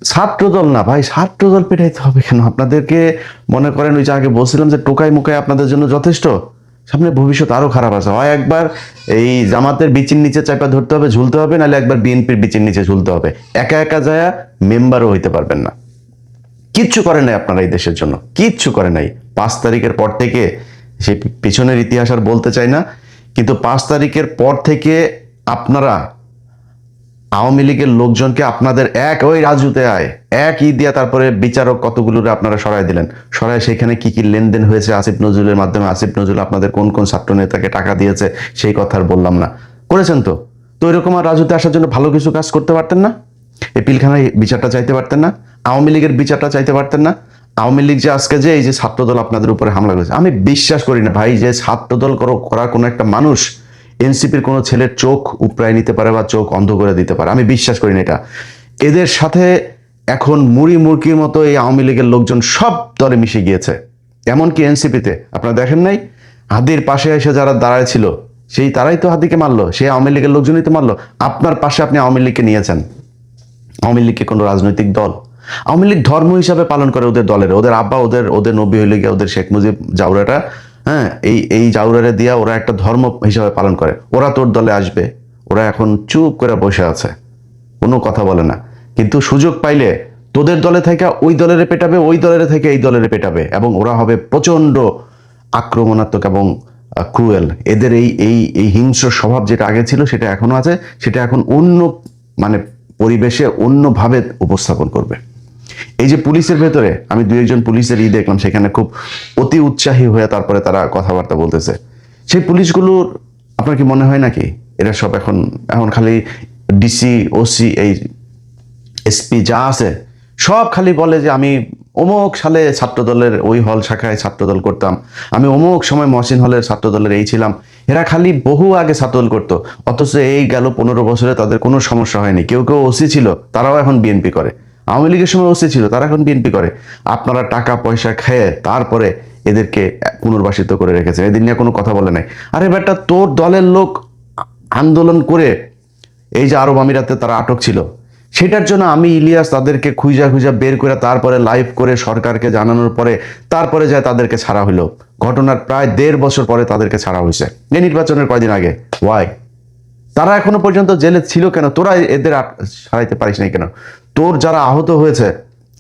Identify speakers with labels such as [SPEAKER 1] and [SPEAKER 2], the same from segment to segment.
[SPEAKER 1] ছাত্রদল না ভাই, ছাত্রদল পেটাইতে হবে কেন আপনাদেরকে? মনে করেন ওই যে আগে বলছিলাম যে টোকাই মুকাই আপনাদের জন্য যথেষ্ট, সামনে ভবিষ্যৎ আরো খারাপ আছে। হয় একবার এই জামাতের বিচির নিচে চাপা ধরতে হবে, ঝুলতে হবে, নাহলে একবার বিএনপির বিচির নিচে ঝুলতে হবে। একা একা যায় মেম্বারও হইতে পারবেন না। কিচ্ছু করে নাই আপনারা এই দেশের জন্য, কিচ্ছু করে নাই। 5 তারিখের পর থেকে, সেই পিছনের ইতিহাস আর বলতে চাই না, কিন্তু 5 তারিখের পর থেকে আপনারা আওয়ামী লীগের লোকজনকে আপনাদের এক ওই রাজুতে আয় এক দিয়া তারপরে বিচারক কতগুলোরে আপনারা সরাই দিলেন। সরাই সেখানে কি কি লেনদেন হয়েছে আসিফ নজরুলের মাধ্যমে, আসিফ নজরুল আপনাদের কোন কোন ছাত্র নেতাকে টাকা দিয়েছে সেই কথা আর বললাম না। করেছেন তো। তো এরকম আর রাজুতে আসার জন্য ভালো কিছু কাজ করতে পারতেন না? এই পিলখানায় বিচারটা চাইতে পারতেন না? আওয়ামী লীগের বিচারটা চাইতে পারতেন না? আওয়ামী লীগ যে আজকে যে এই যে ছাত্রদল আপনাদের উপরে হামলা করেছে, আমি বিশ্বাস করি না ভাই যে ছাত্রদল করা কোনো একটা মানুষ এনসিপির কোনো ছেলের চোখ উপড়ায় নিতে পারে বা চোখ অন্ধ করে দিতে পারে। আমি বিশ্বাস করি না এটা। এদের সাথে এখন মুড়ি মুরকির মতো এই আওয়ামী লীগের লোকজন সব দলে মিশে গিয়েছে, এমনকি এনসিপিতে। আপনারা দেখেন নাই হাদির পাশে এসে যারা দাঁড়ায় ছিল, সেই তারাই তো হাদিকে মারলো, সেই আওয়ামী লীগের লোকজনই তো মারলো। আপনার পাশে আপনি আওয়ামী লীগকে নিয়েছেন। আওয়ামী লীগকে কোনো রাজনৈতিক দল, আওয়ামী লীগ ধর্ম হিসাবে পালন করে ওদের দলের, ওদের আব্বা ওদের ওদের নবী হইলে গিয়ে ওদের শেখ মুজিব জাউরাটা, হ্যাঁ, এই এই জাউরারে দিয়া ওরা একটা ধর্ম হিসাবে পালন করে। ওরা তোর দলে আসবে, ওরা এখন চুপ করে বসে আছে, কোনো কথা বলে না। কিন্তু সুযোগ পাইলে তোদের দলে থেকে ওই দলের পেটাবে, ওই দলের থেকে এই দলের পেটাবে, এবং ওরা হবে প্রচন্ড আক্রমণাত্মক এবং ক্রুয়েল। এদের এই এই এই হিংস্র স্বভাব যেটা আগে ছিল সেটা এখনো আছে, সেটা এখন অন্য মানে পরিবেশে অন্যভাবে উপস্থাপন করবে। এই যে পুলিশের ভেতরে আমি 2-1 জন পুলিশের দেখলাম, সেখানে খুব অতি উৎসাহী হয়ে তারপরে তারা কথাবার্তা বলতেছে। সেই পুলিশগুলোর আপনার কি মনে হয় নাকি এরা সব এখন এখন খালি ডিসি ওসি এই এসপি যা আছে সব খালি বলে যে আমি অমুক সালে ছাত্রদলের ওই হল শাখায় ছাত্রদল করতাম, আমি অমুক সময় মহসিন হলের ছাত্রদলের এই ছিলাম। এরা খালি বহু আগে ছাত্রদল করতো, অথচ এই গেল 15 বছরে তাদের কোনো সমস্যা হয়নি। কেউ কেউ ওসি ছিল, তারাও এখন বিএনপি করে। আওয়ামী লীগের সময় ওসি ছিল, তারা এখন বিএনপি করে। আপনারা টাকা পয়সা খেয়ে তারপরে এদেরকে পুনর্বাসিত করে রেখেছেন, এদের নিয়ে কোনো কথা বলে নাই। আরে বেটা, তোর দলের লোক আন্দোলন করে এই যে আরব আমিরাতে তারা আটক ছিল, সেটার জন্য আমি ইলিয়াস তাদেরকে খুঁজা খুঁজা বের করে তারপরে লাইভ করে সরকারকে জানানোর পরে তারপরে যায় তাদেরকে ছাড়া হইলো। ঘটনার প্রায় 1.5 বছর পরে তাদেরকে ছাড়া হয়েছে, এই নির্বাচনের কয়দিন আগে। ওয়াই? তারা এখনো পর্যন্ত জেলে ছিল কেন? তোরা এদের ছাড়াইতে পারিস নাই কেন? তোর যারা আহত হয়েছে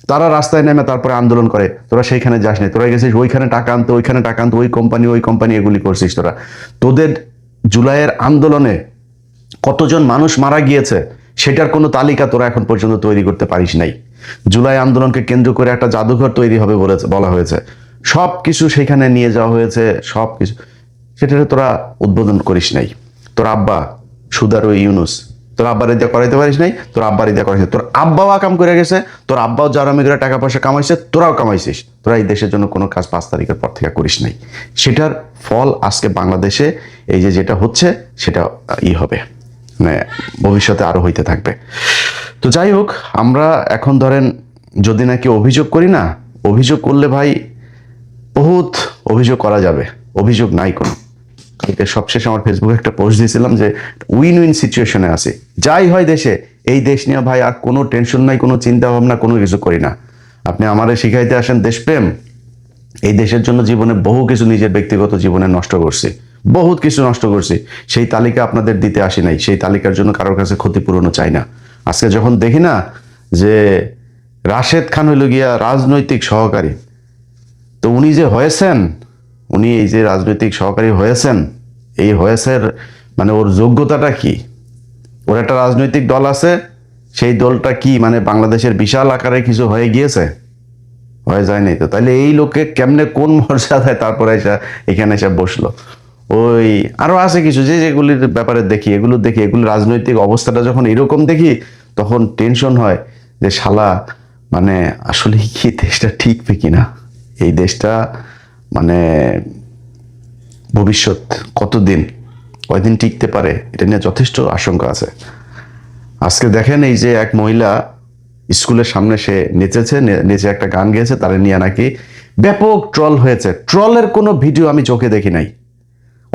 [SPEAKER 1] তারা রাস্তায় নেমে তারপরে আন্দোলন করে, তোরা সেইখানে যাস নাই, তোরা গেছিস ওইখানে টাকা আনতে, ওইখানে টাকা আনতে, ওই কোম্পানি এগুলি করছিস তোরা। তোদের জুলাইয়ের আন্দোলনে কতজন মানুষ মারা গিয়েছে সেটার কোনো তালিকা তোরা এখন পর্যন্ত তৈরি করতে পারিস নাই। জুলাই আন্দোলনকে কেন্দ্র করে একটা জাদুঘর তৈরি হবে বলা হয়েছে, সব কিছু সেখানে নিয়ে যাওয়া হয়েছে, সব কিছু সেটা তোরা উদ্বোধন করিস নাই। তোর আব্বা সুদার ওই ইউনুস, তোর আব্বার ইদা করাইতে পারিস নাই, তোর আব্বার ইদা করাইছে, তোর আব্বাও কাম করে গেছে, তোর আব্বাও জারামি করে টাকা পয়সা কামাইছে, তোরাও কামাইছিস। তোরা এই দেশের জন্য কোনো কাজ 5 তারিখের পর থেকে করিস নাই। সেটার ফল আজকে বাংলাদেশে এই যে যেটা হচ্ছে সেটা হবে, মানে ভবিষ্যতে আরো হইতে থাকবে। তো যাই হোক, আমরা এখন ধরেন যদি নাকি অভিযোগ করি না, অভিযোগ করলে ভাই বহুত অভিযোগ করা যাবে, অভিযোগ নাই কোনো। কালকে সবশেষে আমার ফেসবুকে একটা পোস্ট দিয়েছিলাম যে উইন উইন সিচুয়েশনে আছি, যাই হয় দেশে, এই দেশ নিয়ে ভাই আর কোনো টেনশন নাই, কোনো চিন্তা ভাবনা, কোনো কিছু করি না। আপনি আমারে শিখাইতে আসেন দেশপ্রেম, এই দেশের জন্য জীবনে বহু কিছু নিজের ব্যক্তিগত জীবনে নষ্ট করছি, বহুত কিছু নষ্ট করছি, সেই তালিকা আপনাদের দিতে আসি নাই, সেই তালিকার জন্য কারোর কাছে ক্ষতিপূরণও চাই না। আজকে যখন দেখি না যে রাশেদ খান হইল গিয়া রাজনৈতিক সহকারী, তো উনি যে হয়েছেন, উনি এই যে রাজনৈতিক সহকারী হয়েছেন, এই হয়েছেন মানে ওর যোগ্যতাটা কি? ওর একটা রাজনৈতিক দল আছে, সেই দলটা কি মানে বাংলাদেশের বিশাল আকারে কিছু হয়ে গিয়েছে? হয়ে যায়নি তো। তাহলে এই লোকে কেমনে কোন মর্যাদায় তারপরে এখানে এসে বসলো? ওই আরো আছে কিছু যেগুলির ব্যাপারে দেখি, এগুলো রাজনৈতিক অবস্থাটা যখন এরকম দেখি তখন টেনশন হয় যে শালা মানে আসলে কি দেশটা ঠিকবে কিনা, এই দেশটা মানে ভবিষ্যৎ কয়দিন টিকতে পারে, এটা নিয়ে যথেষ্ট আশঙ্কা আছে। আজকে দেখেন এই যে এক মহিলা স্কুলের সামনে সে নেচেছে, নেচে একটা গান গেয়েছে, তার নিয়ে নাকি ব্যাপক ট্রল হয়েছে। ট্রলের কোনো ভিডিও আমি চোখে দেখি নাই।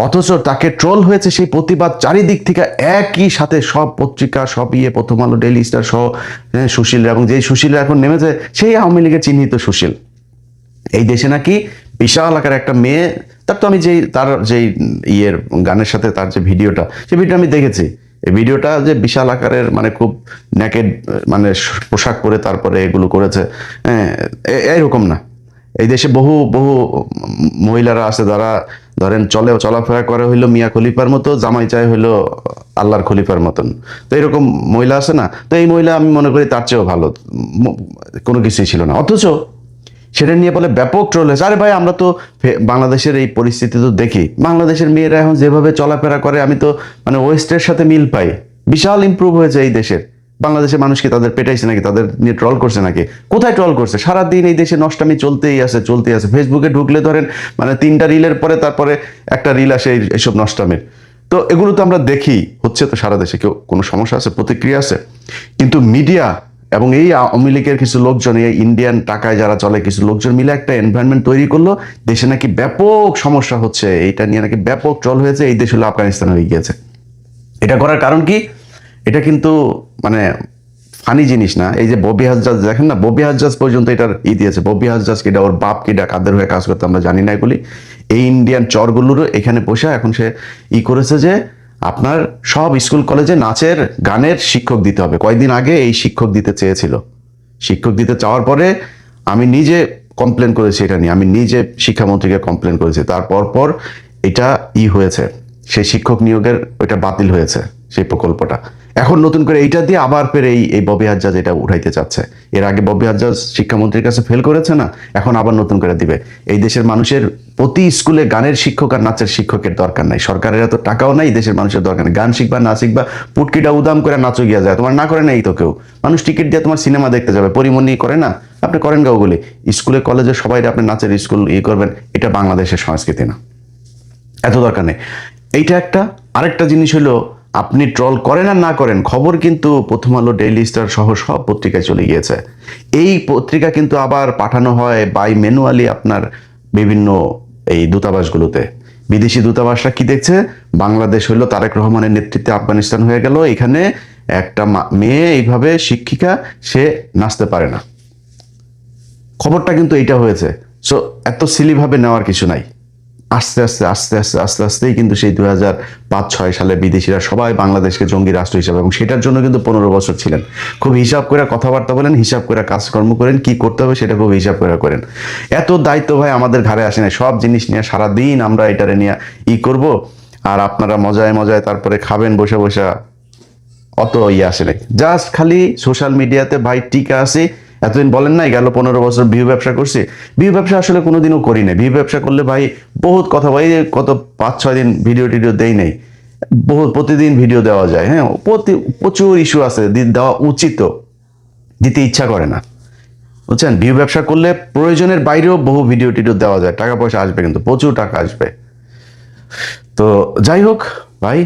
[SPEAKER 1] অথচ তাকে ট্রোল হয়েছে, সেই প্রতিবাদ চারিদিক থেকে একই সাথে সব পত্রিকা, সব প্রথম আলো, ডেইলি স্টার সহ সুশীলরা, এবং যেই সুশীলরা এখন নেমেছে সেই আওয়ামী লীগের চিহ্নিত সুশীল। এই দেশে নাকি বিশাল আকার একটা মেয়ে, তার তো আমি তার যেই গানের সাথে তার যে ভিডিওটা, সেই ভিডিও আমি দেখেছি। এই ভিডিওটা যে বিশাল আকারের, মানে খুব নেকেড, মানে পোশাক পরে তারপরে এগুলো করেছে, হ্যাঁ, এইরকম না। এই দেশে বহু বহু মহিলারা আছে যারা ধরেন চলাফেরা করে হইলো মিয়া খলিফার মতো, জামাই চাই হইলো আল্লাহর খলিফার মতন। তো এরকম মহিলা আছে না? তো এই মহিলা আমি মনে করি তার চেয়েও ভালো, কোনো কিছুই ছিল না। অথচ সেটা নিয়ে বলে ব্যাপক ট্রোল হয়েছে। আরে ভাই, আমরা তো বাংলাদেশের এই পরিস্থিতি তো দেখি, বাংলাদেশের মেয়েরা এখন যেভাবে চলাফেরা করে, আমি তো মানে ওয়েস্টের সাথে মিল পাই। বিশাল ইমপ্রুভ হয়েছে এই দেশের। বাংলাদেশের মানুষ কি তাদের পেটাইছে নাকি? তাদের নিয়ে ট্রল করছে নাকি? কোথায় ট্রল করছে? সারাদিন এই দেশে নষ্টামি চলতেই আছে। ফেসবুকে ঢুকলে ধরেন মানে 3টা রিলের পরে তারপরে একটা রিল আসে এইসব নষ্টামির। তো এগুলো তো আমরা দেখি, হচ্ছে তো সারা দেশে। কেউ কোনো সমস্যা আছে? প্রতিক্রিয়া আছে? কিন্তু মিডিয়া এবং এই আওয়ামী লীগের কিছু লোকজন, এই ইন্ডিয়ান টাকায় যারা চলে কিছু লোকজন মিলে একটা এনভায়রনমেন্ট তৈরি করলো, দেশে নাকি ব্যাপক সমস্যা হচ্ছে, এইটা নিয়ে নাকি ব্যাপক ট্রল হয়েছে। এই দেশ হলো আফগানিস্তান হয়ে গিয়েছে। এটা করার কারণ কি? এটা কিন্তু মানে ফানি জিনিস না। এই যে ববি হাজ্জাজ দেখেন না, ববি হাজ্জাজ পর্যন্ত এটার দিয়েছে। ববি হাজ্জাজ কিডা, ওর বাপ কিডা, কাদের হয়ে কাজ করতে আমরা জানি না এগুলি। এই ইন্ডিয়ান চরগুলোরও এখানে বসে এখন সে করেছে যে আপনার সব স্কুল কলেজে নাচের গানের শিক্ষক দিতে হবে। কয়েকদিন আগে এই শিক্ষক দিতে চেয়েছিল। শিক্ষক দিতে চাওয়ার পরে আমি নিজে কমপ্লেন করেছি এটা নিয়ে, আমি নিজে শিক্ষামন্ত্রীকে কমপ্লেন করেছি। তারপর পর এটা হয়েছে, সেই শিক্ষক নিয়োগের ওইটা বাতিল হয়েছে সেই প্রকল্পটা। এখন নতুন করে এইটা দিয়ে আবার ফের এই ববি হাজ্জাজ এটা উঠাইতে চাচ্ছে। এর আগে ববি হাজ্জাজ শিক্ষামন্ত্রীর কাছে ফেল করেছে না, এখন আবার নতুন করে দিবে। এই দেশের মানুষের প্রতি স্কুলে গানের শিক্ষক আর নাচের শিক্ষকের দরকার নাই। সরকারের এত টাকাও নাই, দেশের মানুষের দরকার নেই। গান শিখবা না শিখবা, পুটকিটা উদাম করে নাচো গিয়া যায়, তোমার না করে নাই তো কেউ। মানুষ টিকিট দিয়ে তোমার সিনেমা দেখতে যাবে, পরিমণি করে না, আপনি করেন গা ওগুলি। স্কুলে কলেজে সবাই আপনি নাচের স্কুল করবেন, এটা বাংলাদেশের সংস্কৃতি না, এত দরকার নেই। এইটা একটা। আরেকটা জিনিস হলো, আপনি ট্রল করেন আর না করেন, খবর কিন্তু প্রথম আলো, ডেইলি স্টার সহ সব পত্রিকায় চলে গিয়েছে। এই পত্রিকা কিন্তু আবার পাঠানো হয় বাই ম্যানুয়ালি আপনার বিভিন্ন এই দূতাবাসগুলোতে। বিদেশি দূতাবাসরা কি দেখছে? বাংলাদেশ হইলো তারেক রহমানের নেতৃত্বে আফগানিস্তান হয়ে গেল, এখানে একটা মেয়ে এইভাবে শিক্ষিকা, সে নাচতে পারে না। খবরটা কিন্তু এইটা হয়েছে। সো এত সিলিভাবে নেওয়ার কিছু নাই। আস্তে আস্তে আস্তে আস্তে আস্তে আস্তেই কিন্তু সেই 2005-06 সালে বিদেশিরা সবাই বাংলাদেশকে জঙ্গি রাষ্ট্র হিসাবে, এবং সেটার জন্য কিন্তু 15 বছর ছিলেন। খুব হিসাব করে কথাবার্তা বলেন, হিসাব করে কাজকর্ম করেন, কি করতে হবে সেটা খুব হিসাব করে করেন। এত দায়িত্ব ভাই আমাদের ঘাড়ে আসে না। সব জিনিস নিয়ে সারাদিন আমরা এটারে নিয়ে করব, আর আপনারা মজায় মজায় তারপরে খাবেন বসে বসে, অত আসে নাই। জাস্ট খালি সোশ্যাল মিডিয়াতে ভাই টিকা আছে। এতদিন বলেন নাই গেল 15 বছর ভিউ ব্যবসা করছি। ভিউ ব্যবসা আসলে কোনোদিনও করি না। ভিউ ব্যবসা করলে ভাই বহুত কথা, ভাই কত 5-6 দিন ভিডিও টিডিও দেই নাই, বহুত প্রতিদিন ভিডিও দেওয়া যায়। হ্যাঁ, প্রচুর ইস্যু আছে, দেওয়া উচিত, দিতে ইচ্ছা করে না, বুঝছেন। ভিউ ব্যবসা করলে প্রয়োজনের বাইরেও বহু ভিডিও টিডিও দেওয়া যায়, টাকা পয়সা আসবে, কিন্তু প্রচুর টাকা আসবে। তো যাই হোক ভাই,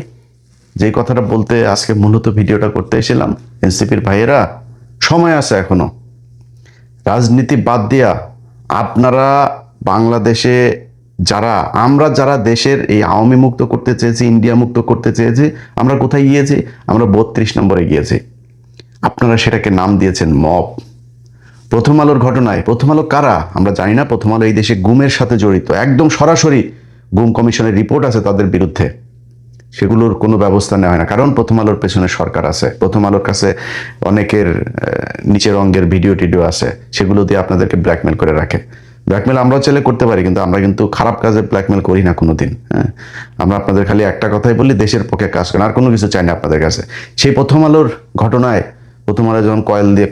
[SPEAKER 1] যে কথাটা বলতে আজকে মূলত ভিডিওটা করতে এসেছিলাম, এনসিপির ভাইয়েরা সময় আছে এখনো। রাজনীতি বাদ দিয়া আপনারা বাংলাদেশে আমরা যারা দেশের এই আওয়ামী মুক্ত করতে চেয়েছি, ইন্ডিয়া মুক্ত করতে চেয়েছি, আমরা কোথায় গিয়েছি? আমরা 32 নম্বরে গিয়েছি। আপনারা সেটাকে নাম দিয়েছেন মব। প্রথম আলোর ঘটনায়, প্রথম আলো কারা আমরা জানি না। প্রথম আলো এই দেশে গুমের সাথে জড়িত, একদম সরাসরি গুম কমিশনের রিপোর্ট আছে তাদের বিরুদ্ধে। সেগুলোর কোনো ব্যবস্থা নেওয়া হয় না, কারণ প্রথম আলোর পেছনে সরকার আছে। প্রথম আলোর কাছে অনেকের নিচের অঙ্গের ভিডিও টিডিও আছে, সেগুলো দিয়ে আপনাদেরকে ব্ল্যাকমেল করে রাখে। ব্ল্যাকমেল আমরাও চাইলে করতে পারি, কিন্তু আমরা কিন্তু খারাপ কাজে ব্ল্যাকমেল করি না কোনোদিন। হ্যাঁ, আমরা আপনাদের খালি একটা কথাই বলি, দেশের পক্ষে কাজ করেন, আর কোনো কিছু চাই না আপনাদের কাছে। সেই প্রথম আলোর ঘটনায়, প্রথম আলো যখন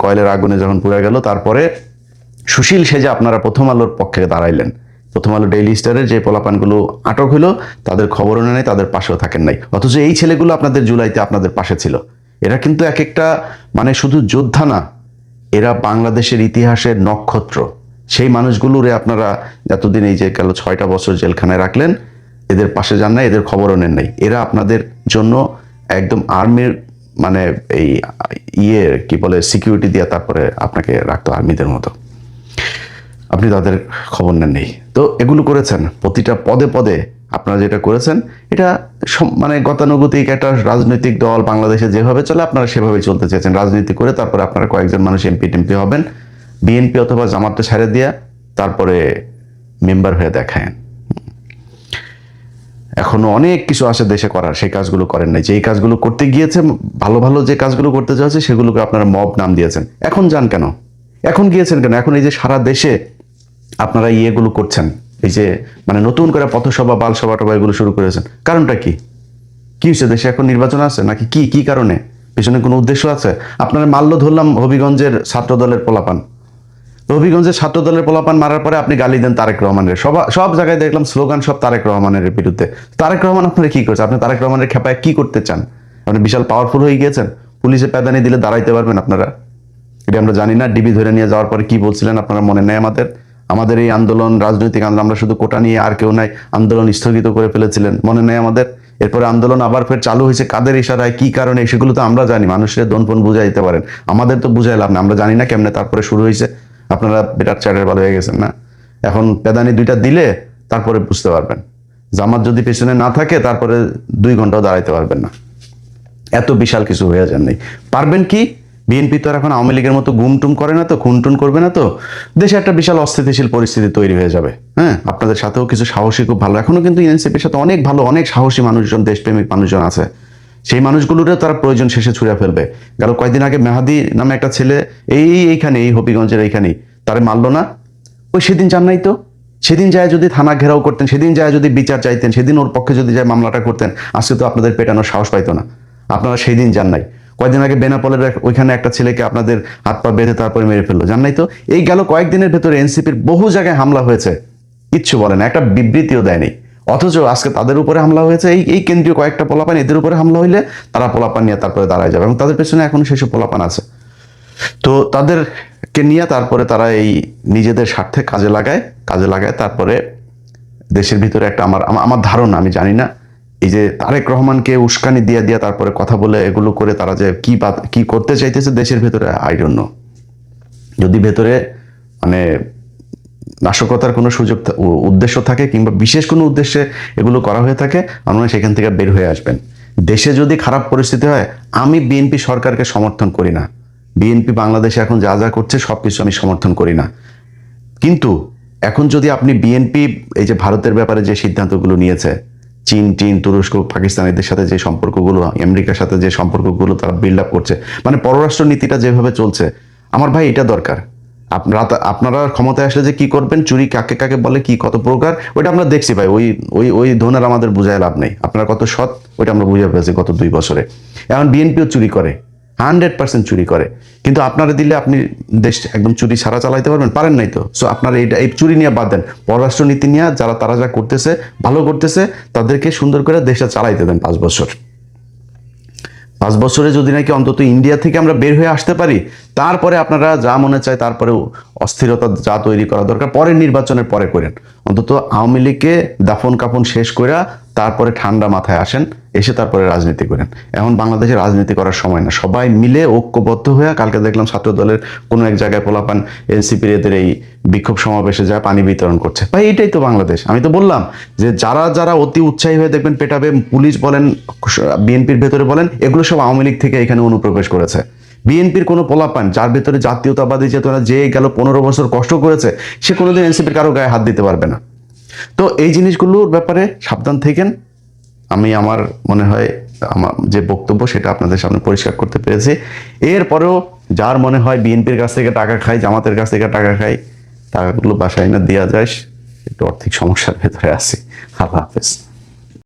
[SPEAKER 1] কয়েলের আগুনে যখন পুড়ে গেল, তারপরে সুশীল সেজে আপনারা প্রথম আলোর পক্ষে দাঁড়াইলেন। প্রথম আলো, ডেইলি স্টারের যে পোলাপানগুলো আটক হলো, তাদের খবরও নেই, তাদের পাশেও থাকেন নাই। অথচ এই ছেলেগুলো আপনাদের জুলাইতে আপনাদের পাশে ছিল। এরা কিন্তু এক একটা মানে শুধু যোদ্ধা না, এরা বাংলাদেশের ইতিহাসের নক্ষত্র। সেই মানুষগুলোরে আপনারা এতদিন এই যে গেল 6টা বছর জেলখানায় রাখলেন, এদের পাশে যান নাই, এদের খবরও নেন নাই। এরা আপনাদের জন্য একদম আর্মির মানে এই কি বলে সিকিউরিটি দিয়ে তারপরে আপনাকে রাখতো আর্মিদের মতো, আপনি তাদের খবর নেন নেই। তো এগুলো করেছেন, প্রতিটা পদে পদে আপনারা যেটা করেছেন এটা মানে গতানুগতিক একটা রাজনৈতিক দল বাংলাদেশে যেভাবে চলে আপনারা সেভাবেই চলতে চেয়েছেন। রাজনীতি করে তারপরে আপনারা কয়েকজন মানুষ এমপি টেমপি হবেন, বিএনপি অথবা জামাতটা ছেড়ে দিয়া তারপরে মেম্বার হয়ে দেখায়েন। এখনো অনেক কিছু আছে দেশে করার, সেই কাজগুলো করেন নাই। যেই কাজগুলো করতে গিয়েছে, ভালো ভালো যে কাজগুলো করতে যাচ্ছে সেগুলোকে আপনারা মব নাম দিয়েছেন। এখন যান কেন, এখন গিয়েছেন কেন? এখন এই যে সারা দেশে আপনারা ইয়েগুলো করছেন, এই যে মানে নতুন করে পথসভা বালসভা টভা এগুলো শুরু করেছেন, কারণটা কি? কি হচ্ছে? দেশে এখন নির্বাচন আছে নাকি? কি কি কারণে? পেছনে কোনো উদ্দেশ্য আছে? আপনারা মাল্য ধরলাম হবিগঞ্জের ছাত্র দলের পোলাপান, হবিগঞ্জের ছাত্র দলের পোলাপান মারার পরে আপনি গালি দেন তারেক রহমানের। সব জায়গায় দেখলাম স্লোগান সব তারেক রহমানের বিরুদ্ধে। তারেক রহমান আপনারা কি করছেন? আপনি তারেক রহমানের খেপায় কি করতে চান? আপনি বিশাল পাওয়ারফুল হয়ে গিয়েছেন, পুলিশে প্যাদানি দিলে দাঁড়াইতে পারবেন আপনারা? এটা আমরা জানি না। ডিবি ধরে নিয়ে যাওয়ার পরে কি বলছিলেন আপনারা মনে নেই আমাদের এই আন্দোলন, রাজনৈতিক আন্দোলন, আমরা শুধু কোটা নিয়ে আর কেউ নাই, আন্দোলন স্থগিত করে ফেলেছিলেন, মনে নেই আমাদের? এরপরে আন্দোলন আবার ফের চালু হয়েছে, কাদের ইশারায়, কি কারণে, সেগুলো তো আমরা জানি। মানুষের দনপন বুঝাই দিতে পারেন, আমাদের তো বুঝাই লাভ না, আমরা জানি না কেমনে তারপরে শুরু হয়েছে। আপনারা বিরাট চ্যাটের ভালো হয়ে গেছেন না? এখন পেদানি 2টা দিলে তারপরে বুঝতে পারবেন। জামাত যদি পেছনে না থাকে তারপরে 2 ঘন্টাও দাঁড়াইতে পারবেন না। এত বিশাল কিছু হয়ে যান নাই। পারবেন কি? বিএনপি তো আর এখন আওয়ামী লীগের মতো গুমটুম করে না তো, খুনটুন করবে না তো। দেশে একটা বিশাল অস্থিতিশীল পরিস্থিতি তৈরি হয়ে যাবে। হ্যাঁ, আপনাদের সাথেও কিছু সাহসী, খুব ভালো, এখনো কিন্তু এনসিপির সাথে অনেক ভালো, অনেক সাহসী মানুষজন, দেশপ্রেমিক মানুষজন আছে। সেই মানুষগুলোরও তারা প্রয়োজন শেষে ছুঁড়ে ফেলবে। গেল কয়েকদিন আগে মেহাদি নামে একটা ছেলে এইখানে, এই হবিগঞ্জের এইখানেই, তারে মারলো না? ওই সেদিন যান নাই তো? সেদিন যায় যদি থানা ঘেরাও করতেন, সেদিন যায় যদি বিচার চাইতেন, সেদিন ওর পক্ষে যদি যায় মামলাটা করতেন, আজকে তো আপনাদের পেটানোর সাহস পাইতো না। আপনারা সেই দিন যান নাই। কয়েকদিন আগে বেনাপোলের ওইখানে একটা ছেলেকে আপনাদের হাত পা বেঁধে তারপরে মেরে ফেললো, জান নাই তো? এই গেল কয়েকদিনের ভেতরে এনসিপির বহু জায়গায় হামলা হয়েছে, কিচ্ছু বলে না, একটা বিবৃতিও দেয়নি। অথচ আজকে তাদের উপরে হামলা হয়েছে, এই কেন্দ্রীয় কয়েকটা পোলাপান, এদের উপরে হামলা হইলে তারা পোলাপান নিয়ে তারপরে দাঁড়ায় যাবে, এবং তাদের পেছনে এখনো সেসব পোলাপান আছে। তো তাদেরকে নিয়ে তারপরে তারা এই নিজেদের স্বার্থে কাজে লাগায় তারপরে দেশের ভিতরে একটা আমার ধারণা, আমি জানি না, এই যে তারেক রহমানকে উস্কানি দিয়ে তারপরে কথা বলে এগুলো করে তারা যে কি করতে চাইতেছে দেশের ভেতরে, আই ডোন্ট নো। যদি ভেতরে মানে নাশকতার কোনো উদ্দেশ্য থাকে, কিংবা বিশেষ কোনো উদ্দেশ্যে এগুলো করা হয়ে থাকে, আমরা সেখান থেকে বের হয়ে আসবেন। দেশে যদি খারাপ পরিস্থিতি হয়, আমি বিএনপি সরকারকে সমর্থন করি না। বিএনপি বাংলাদেশে এখন যা যা করছে সবকিছু আমি সমর্থন করি না। কিন্তু এখন যদি আপনি বিএনপি এই যে ভারতের ব্যাপারে যে সিদ্ধান্তগুলো নিয়েছে, চীন, তুরস্ক, পাকিস্তানিদের সাথে যে সম্পর্কগুলো, আমেরিকার সাথে যে সম্পর্কগুলো তারা বিল্ড আপ করছে, মানে পররাষ্ট্র নীতিটা যেভাবে চলছে, আমার ভাই এটা দরকার। আপনারা ক্ষমতায় আসলে যে কি করবেন, চুরি কাকে কাকে বলে, কি কত প্রকার, ওইটা আমরা দেখছি ভাই। ওই ধরনের আমাদের বুঝায় লাভ নেই। আপনারা কত সৎ ওইটা আমরা বুঝে ফেলছি গত 2 বছরে। এখন বিএনপিও চুরি করে, 100% চুরি করে, কিন্তু আপনারা দিলে আপনি দেশ একদম চুরি ছাড়া চালাইতে পারেন নাই তো। সো আপনারা এই চুরি নিয়ে বাদ দেন, পররাষ্ট্র নীতি নিয়ে তারা যা করতেছে, ভালো করতেছে, তাদেরকে সুন্দর করে দেশটা চালাইতে দেন 5 বছর। 5 বছরে যদি নাকি অন্তত ইন্ডিয়া থেকে আমরা বের হয়ে আসতে পারি, তারপরে আপনারা যা মনে চায়, তারপরে অস্থিরতা যা তৈরি করা দরকার পরের নির্বাচনের পরে করেন। অন্তত আওয়ামী লীগকে দাফন কাফন শেষ করে তারপরে ঠান্ডা মাথায় আসেন, এসে তারপরে রাজনীতি করেন। এখন বাংলাদেশে রাজনীতি করার সময় না। সবাই মিলে ঐক্যবদ্ধ হয়ে, কালকে দেখলাম ছাত্র দলের কোনো এক জায়গায় পোলাপান এনসিপির এদের এই বিক্ষোভ সমাবেশে যায় পানি বিতরণ করছে। ভাই এটাই তো বাংলাদেশ। আমি তো বললাম যে যারা অতি উৎসাহী হয়ে দেখবেন পেটাবে, পুলিশ বলেন, বিএনপির ভেতরে বলেন, এগুলো সব আওয়ামী লীগ থেকে এখানে অনুপ্রবেশ করেছে। বিএনপির কোনো পোলাপান যার ভেতরে জাতীয়তাবাদী চেতনা, যে গেল 15 বছর কষ্ট করেছে, সে কোনোদিন এনসিপির কারো গায়ে হাত দিতে পারবে না। তো এই জিনিসগুলোর ব্যাপারে সাবধান থাকেন। আমি আমার মনে হয় আমার যে বক্তব্য সেটা আপনাদের সামনে পরিষ্কার করতে পেরেছি। এরপরেও যার মনে হয় বিএনপির কাছ থেকে টাকা খাই, জামাতের কাছ থেকে টাকা খাই, টাকাগুলো বাসায় না দেওয়া যায়, একটু আর্থিক সমস্যার ভেতরে আছি। আল্লাহ হাফেজ।